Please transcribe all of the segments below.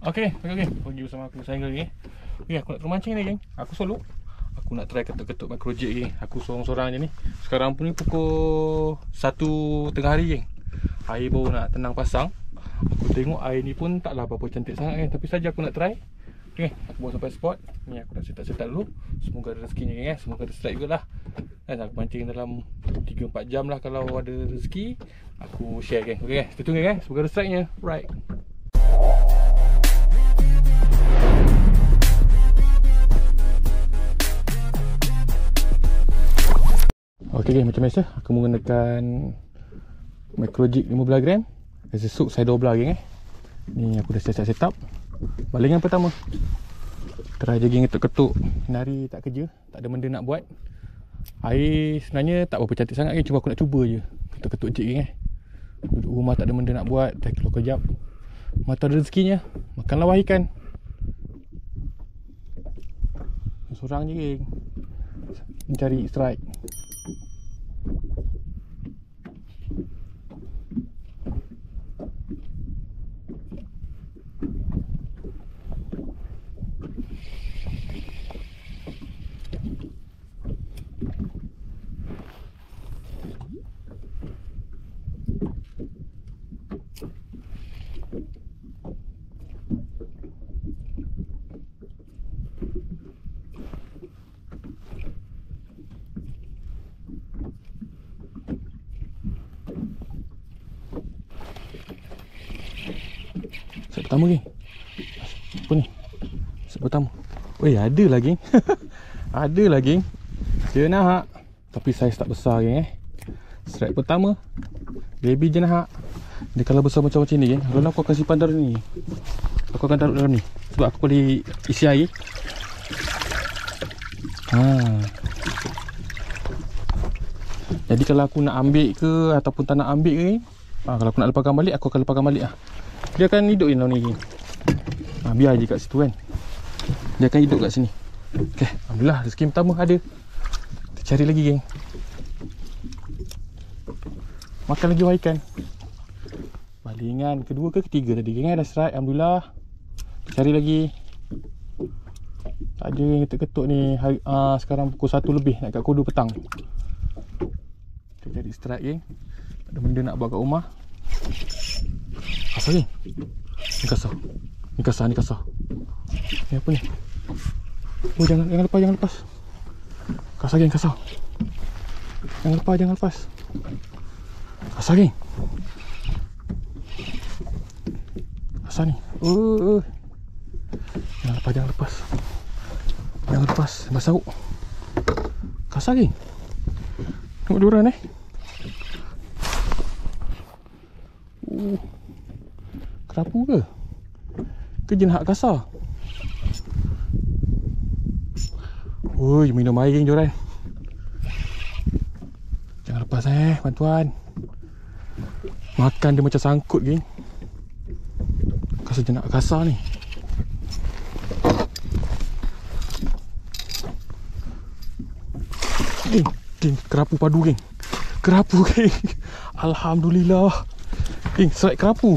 Okay. Pergi bersama aku saya lagi. Okay, aku nak turun mancing ni, geng. Aku solo. Aku nak try ketuk-ketuk micro jig, geng. Aku sorang-sorang je ni. Sekarang pun ni pukul 1 tengah hari, geng. Air baru nak tenang pasang. Aku tengok air ni pun taklah berapa cantik sangat, geng. Tapi saja aku nak try. Okay, aku baru sampai spot. Ni aku nak set-up dulu. Semoga ada rezekinya, geng. Semoga ada strike juga lah. Dan aku mancing dalam 3-4 jam lah. Kalau ada rezeki, aku share, geng. Okay, stay tune, geng. Semoga ada strike-nya. Right. Ok, macam biasa aku menggunakan micro jig 15 gram as a hook saya 12, geng. Ni aku dah set up. Balingan pertama. Try je, geng, ketuk-ketuk. Hari tak kerja, tak ada benda nak buat. Air sebenarnya tak berapa cantik sangat, geng. Cuma aku nak cuba je ketuk-ketuk jig, geng. Duduk rumah tak ada benda nak buat, tak keluar kejap. Mata ada rezekinya, makanlah wahai ikan. Sorang je, geng. Mencari strike. Set pertama, geng. Apa ni? Set pertama. Weh, ada lah, geng. Ada lah, geng. Jenahak. Tapi saiz tak besar, geng. Strike pertama, baby jenahak. Dia kalau besar macam ni, geng, kalau aku akan simpan dalam ni. Aku akan taruh dalam ni. Sebab aku boleh isi air. Jadi kalau aku nak ambil ke ataupun tak nak ambil ke, kalau aku nak lepaskan balik, aku akan lepaskan balik lah. Dia akan hidup dalam ni, geng. Biar je kat situ, kan. Dia akan hidup kat sini. Okay, alhamdulillah rezeki pertama ada. Kita cari lagi, geng. Makan lagi wahai ikan. Balingan kedua ke ketiga tadi, geng. Dah strike, alhamdulillah. Kita cari lagi. Tak ada yang ketuk-ketuk ni. Sekarang pukul 1 lebih, nak kat pukul 2 petang. Kita cari strike, geng. Tak ada benda nak buat kat rumah. Kasar, geng. Ni kasar. Ni kasar, ni kasar. Ni apa ni? Oh, jangan lepas. Kasar, geng, kasar. Jangan lepas. Kasar, geng. Kasar ni. Jangan lepas. Lepas saruk. Kasar, geng. Tengok diorang, kerapu ke? Ke jenahak kasar? Oi, minum air, geng, joran. Jangan lepas, bantuan. Makan dia macam sangkut, geng. Kasar jenahak kasar ni. Geng, kerapu padu, geng. Alhamdulillah. Geng, strike kerapu.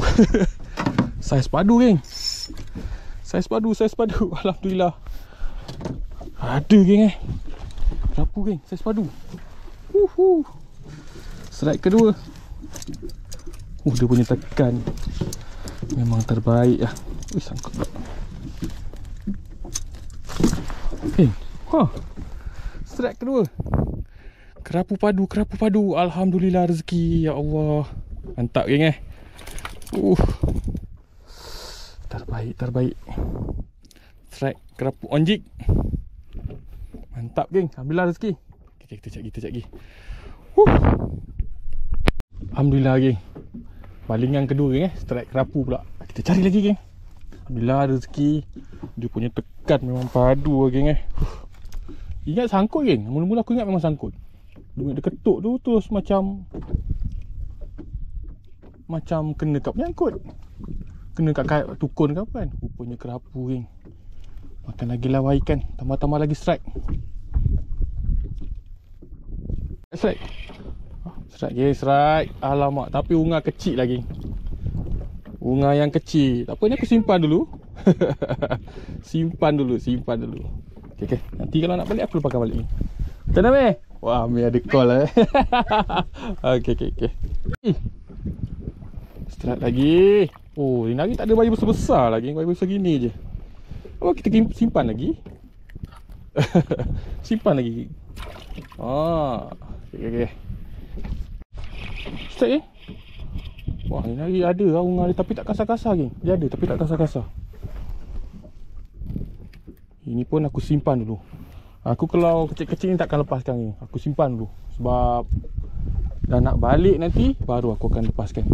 Saiz padu, geng. Saiz padu. Alhamdulillah. Ada, geng, kerapu, geng. Saiz padu. Strike kedua. Dia punya tekan memang terbaik lah. Sangkut pula. Geng, strike kedua. Kerapu padu. Alhamdulillah rezeki. Ya Allah. Mantap, geng. Terbaik. Strike kerapu on jig. Mantap, geng. Alhamdulillah rezeki. Kita cek lagi. Alhamdulillah, geng. Balingan kedua, geng. Strike kerapu pula. Kita cari lagi, geng. Alhamdulillah rezeki. Dia punya tekan memang padu, geng. Ingat sangkut, geng. Mula-mula aku ingat memang sangkut. Dia ketuk tu terus macam kena kat penyangkut. Kena kat kayak tukun ke apa, kan. Rupanya kerapu, geng. Makan lagi lah wahai ikan. Tambah-tambah lagi strike. Strike. Alamak, tapi unga kecil lagi. Unga yang kecil. Tak apa, ni aku simpan dulu. Simpan dulu. Okay. Nanti kalau nak balik aku lepaskan balik ni. Macam mana meh? Wah, meh ada call lah. Okay. Strike lagi. Oh, ini lagi tak ada bayi besar-besar lagi. Bayi besar gini je. Oh, kita simpan lagi. Simpan lagi. Okay. Strike Wah, ini lagi ada lah unga dia, tapi tak kasar-kasar geng. Dia ada tapi tak kasar-kasar. Ini pun aku simpan dulu. Aku kalau kecil-kecil ni takkan lepaskan ni. Aku simpan dulu. Sebab dah nak balik nanti baru aku akan lepaskan.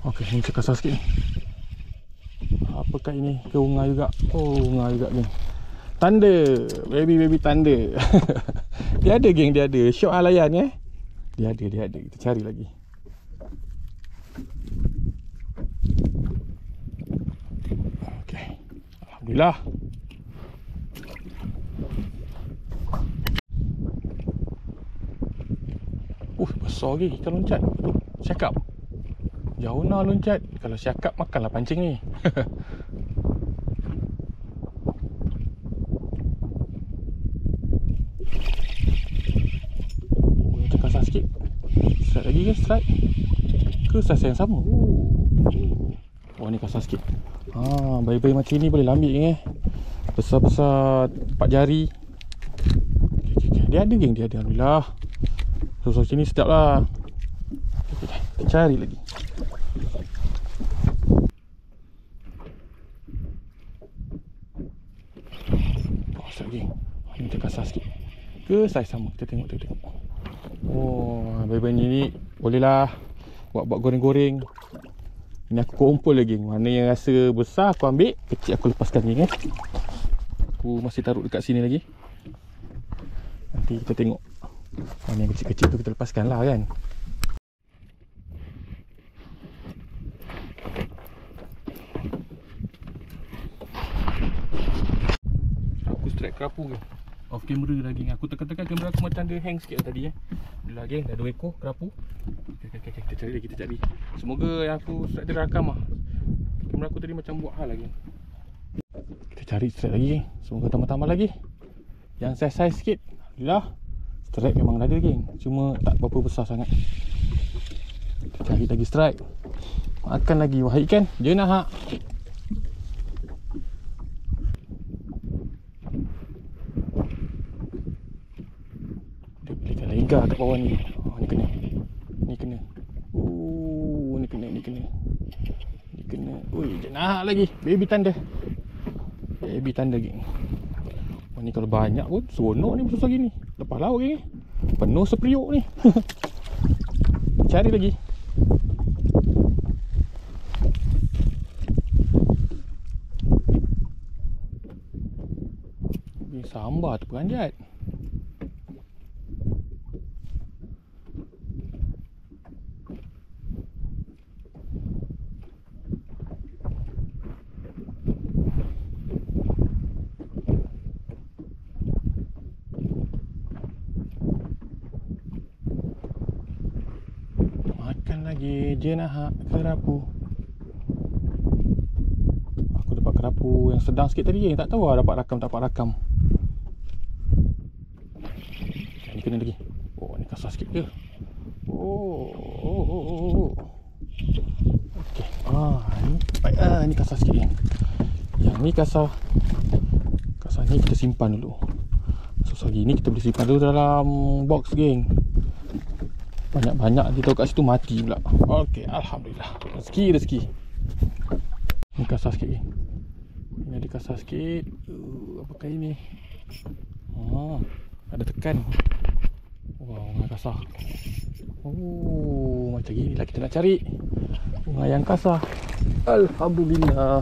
Okey, ni kasar sikit ni. Apakah ini? Ke unga juga. Oh, unga juga geng. Tanda, baby tanda. Dia ada geng, dia ada. Syok layan Dia ada. Kita cari lagi. Okey. Alhamdulillah. Besar lagi ikan loncat. Syakap. Jauh nak loncat. Kalau syakap makanlah pancing ni. Sikit. Strike lagi ke strike? Ke size yang sama? Oh, ni kasar sikit. Bayi-bayi macam ni boleh ambil ni besar-besar 4 jari. Okay. Dia ada geng, dia ada. Alhamdulillah. So macam ni sedap lah. Okay. Kita cari lagi. Strike geng. Ni dia kasar sikit. Ke size sama? Kita tengok. Oh, bayi-bayi ni bolehlah buat goreng-goreng. Ini aku kumpul lagi. Mana yang rasa besar aku ambil, kecil aku lepaskan ni Aku masih taruh dekat sini lagi. Nanti kita tengok mana yang kecil-kecil tu kita lepaskan lah kan. Aku strike kerapu ke off camera lagi. Aku tekan-tekan kamera aku macam dia hang sikit tadi Alhamdulillah geng, dah 2 ekor kerapu. Okay, kita cari. Semoga yang aku strike dia rakam lah. Kamera aku tadi macam buat hal lagi. Kita cari strike lagi geng. Semoga tambah-tambah lagi. Yang size-size sikit. Alhamdulillah. Strike memang ada geng, cuma tak berapa besar sangat. Kita cari lagi strike. Makan lagi wahai ikan. Dia nak hak. Lega kat bawah ni. Ni kena. Ni kena. Ui, jenah lagi. Baby tanda geng. Ni kalau banyak pun seronok ni besar gini. Lepas laut geng. Penuh seperiuk ni. Cari lagi. Ni sambar tu peranjat. Lagi jenah kerapu. Aku dapat kerapu yang sedang sikit tadi tak tahu lah dapat rakam. Ni kena lagi. Oh, ni kasar sikit ke? Oh. Okey. Ni baik ni kasar sikit ni. Yang ni kasar. Kasar ni kita simpan dulu. So gini kita boleh simpan dulu dalam box geng. Banyak-banyak dia tahu kat situ mati pula. Okey, alhamdulillah. Rezeki. Ni kasar sikit ni. Ini ada kasar sikit. Apakah ini? Ada tekan. Wow, bunga kasar. Oh, macam gini lah kita nak cari bunga yang kasar. Alhamdulillah.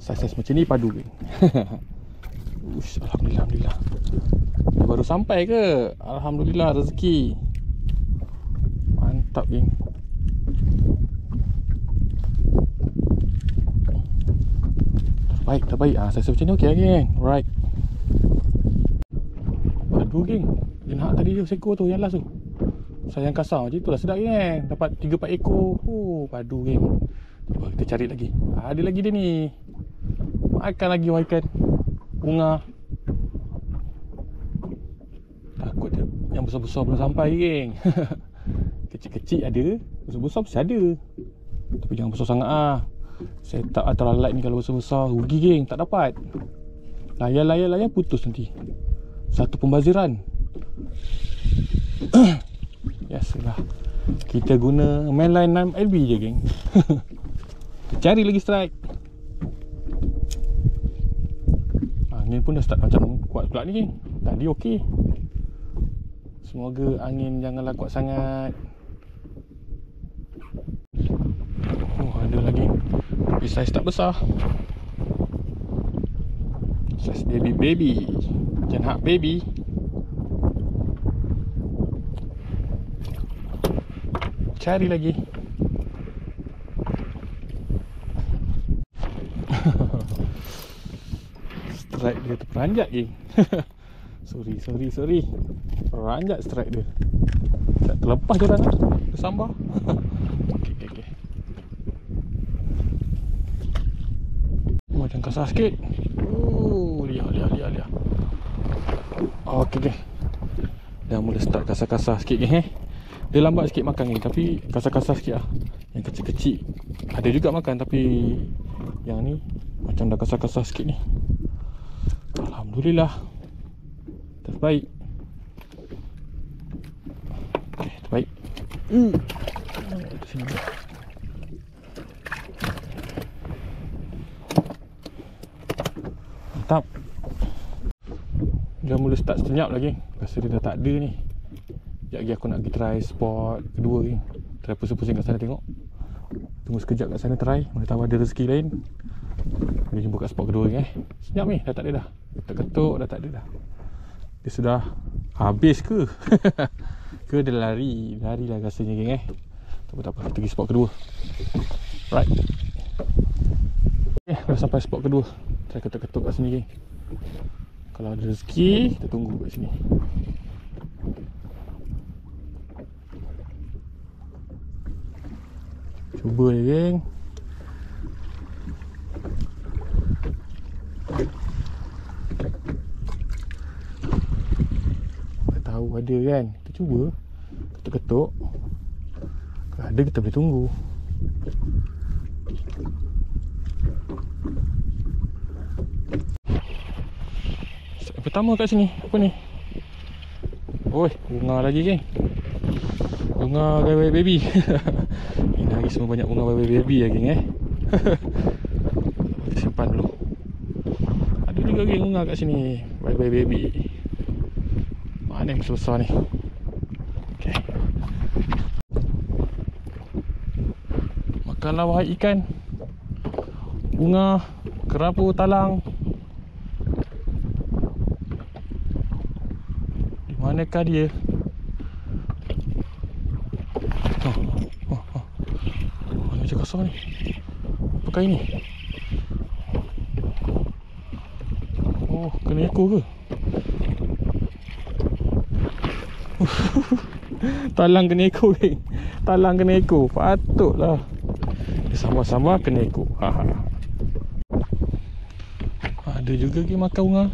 Saiz macam ni padu ni. Alhamdulillah. Dia baru sampai ke? Alhamdulillah rezeki. Mantap geng. Terbaik. Saiz macam ni okey geng. Alright. Padu geng. Dia nak tadi tu seekor tu yang last tu. sayang kasar macam itulah sedap geng. Dapat 3-4 ekor. Padu geng. Kita cari lagi. Ada lagi dia ni. Makan lagi ikan bunga. Takut dia yang besar-besar belum sampai geng. Kecil-kecil ada, besar-besar mesti ada. Tapi jangan besar sangat ah. Saya tak antara light ni kalau besar-besar rugi geng, tak dapat. Layar putus nanti. Satu pembaziran. Biasalah. Kita guna mainline 6LB je geng. Cari lagi strike. Angin pun dah start macam kuat pula ni geng. Tadi okey. Semoga angin janganlah kuat sangat. Ada lagi. Tapi saiz tak besar. Saiz baby. Jangan hak baby. Cari lagi. Strike dia terperanjat geng. Sorry. Peranjat strike dia. Tak terlepas je orang tersambar. Okay. Macam kasar sikit. Lihat. Okay. Dah mula start kasar-kasar sikit geng. Dia lambat sikit makan geng, tapi kasar-kasar sikit lah. Yang kecil-kecil ada juga makan, tapi yang ni macam dah kasar-kasar sikit ni. Alhamdulillah. Terbaik. Okay, terbaik. Sini. Mantap. Dah mula start senyap lagi. Rasa dia dah tak ada ni. Sekejap lagi aku nak pergi try spot kedua ni. Try pusing-pusing kat sana tengok. Tunggu sekejap kat sana try. Mana tahu ada rezeki lain. Kita jumpa kat spot kedua ni Senyap ni, dah tak ada dah. Ketuk-ketuk dah tak ada dah. Dia sudah habis ke? Ke dia lari? Lari lah rasanya geng Tak apa, kita pergi spot kedua. Right. Dah sampai spot kedua. Saya ketuk-ketuk kat sini geng. Kalau ada rezeki, kita tunggu kat sini. Cuba je geng. Tahu ada kan. Kita cuba. Ketuk-ketuk. Kalau ada kita boleh tunggu. Yang pertama kat sini. Apa ni? Oi, bunga lagi geng. Bunga baby. Ini lagi semua banyak bunga baby lagi geng Kita simpan dulu. Ada juga geng bunga kat sini. Baby. Mana yang besar ni? Okay. Makanlah wahai ikan. Bunga kerapu talang. Di manakah dia? Macam kasar ni. Apakah ini? Oh, kena ekor ke? Talang kena ekor geng. Talang kena ekor. Patutlah. Sama-sama kena ekor. Ada juga geng makan bunga.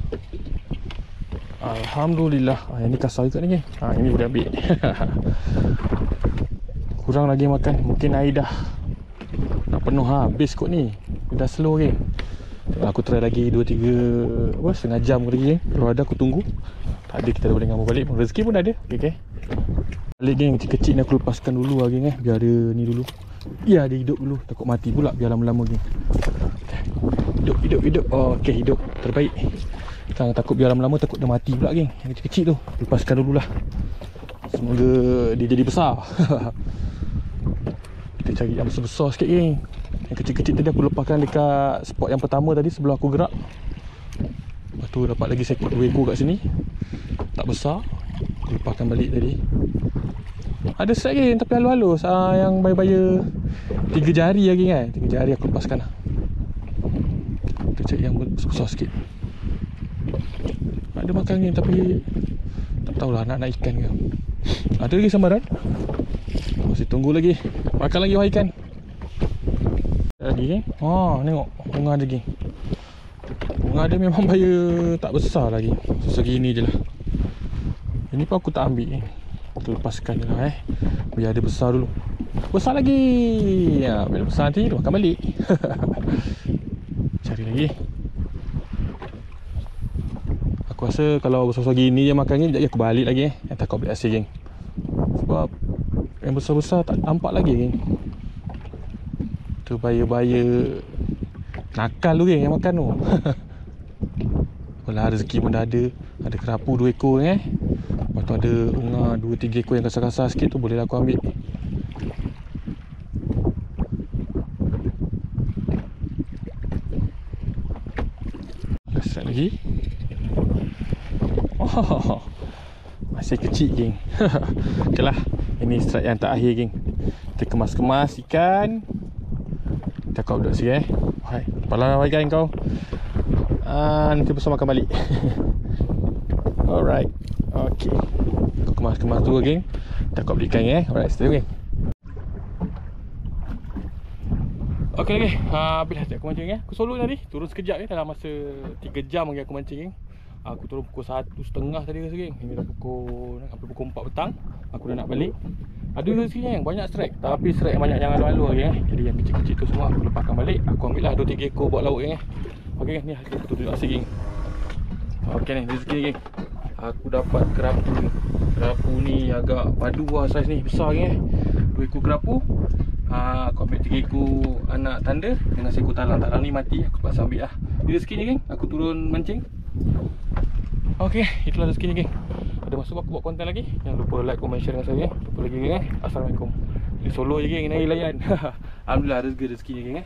Alhamdulillah. Yang ni kasar juga ni geng. Ini boleh ambil. Kurang lagi makan. Mungkin air dah nak penuh habis kot ni. Dah slow geng. Aku try lagi 2-3 setengah jam lagi geng. Kalau ada aku tunggu. Tak ada kita dah boleh ngambil balik. Rezeki pun ada. Okay. Balik geng, kecil-kecil ni aku lepaskan dulu lah geng biar dia ni dulu. Ya, dia hidup dulu. Takut mati pula biar lama-lama geng. Hidup. Okay, hidup. Terbaik. Sekarang takut biar lama-lama takut dia mati pula geng. Yang kecil-kecil tu lepaskan dululah. Semoga dia jadi besar. Kita cari yang besar-besar sikit geng. Yang kecil-kecil tadi aku lepaskan dekat spot yang pertama tadi sebelum aku gerak. Lepas tu dapat lagi sekot 2 ekor kat sini. Tak besar. Aku lepaskan balik tadi. Ada set geng tapi halus-halus. Yang bayar-bayar 3 jari lagi kan. 3 jari aku lepaskan lah. Kita cari yang besar sikit. Ada makan geng tapi tak tahulah nak ikan ke. Ada lagi sambaran. Masih tunggu lagi. Makan lagi wahai ikan. Lagi geng. Tengok bunga ada geng. Bunga ada memang bahaya tak besar lagi. Segini je lah. Ini pun aku tak ambil geng. Kita lepaskan je lah biar dia besar dulu. Besar lagi. Ya, bila besar nanti dia makan balik. Cari lagi. Aku rasa kalau besar-besar gini je makan ni, sekejap aku balik lagi takut balik hasil geng. Sebab yang besar-besar tak nampak lagi geng. Tu bahaya-bahaya nakal tu geng yang makan tu. Apalah, rezeki pun dah ada. Ada kerapu 2 ekor Lepas tu ada unga 2-3 ekor yang kasar-kasar sikit tu, boleh lah aku ambil. Besar lagi. Masih kecil geng. Okay lah, ini strike yang terakhir geng. Kita kemas-kemas ikan. Kita kau duduk sini Hai, kepala ikan kau. Nanti besar makan balik. Alright. Okay, aku kemas-kemas dulu geng. Kita kau beli ikan Alright, stay geng. Okay lagi, habis dah aku mancing Aku solo tadi, turun sekejap dalam masa 3 jam lagi aku mancing geng. Aku turun pukul 1.30 tadi rasa geng. Ini dah hampir pukul 4 petang. Aku dah nak balik. Ada rezeki yang banyak strike, tapi strike yang banyak yang alu-alu geng. Jadi yang kecil-kecil tu semua aku lepaskan balik. Aku ambil lah 2-3 ekor buat lauk geng. Okay ni aku tutup asyik geng. Okay ni rezeki geng. Aku dapat kerapu ni. Kerapu ni agak padu lah saiz ni, besar geng 2 ekor kerapu. Aku ambil 3 ekor anak tanda dengan seekor talang. Talang ni mati, aku terpaksa ambil lah. Ini rezeki ni geng. Aku turun mancing. Okay, itulah rezeki ni geng. Ada masa aku buat konten lagi. Jangan lupa like, comment, share dengan saya geng. Lupa lagi geng Assalamualaikum. Ini solo je geng, ini layan. Alhamdulillah rezeki ni geng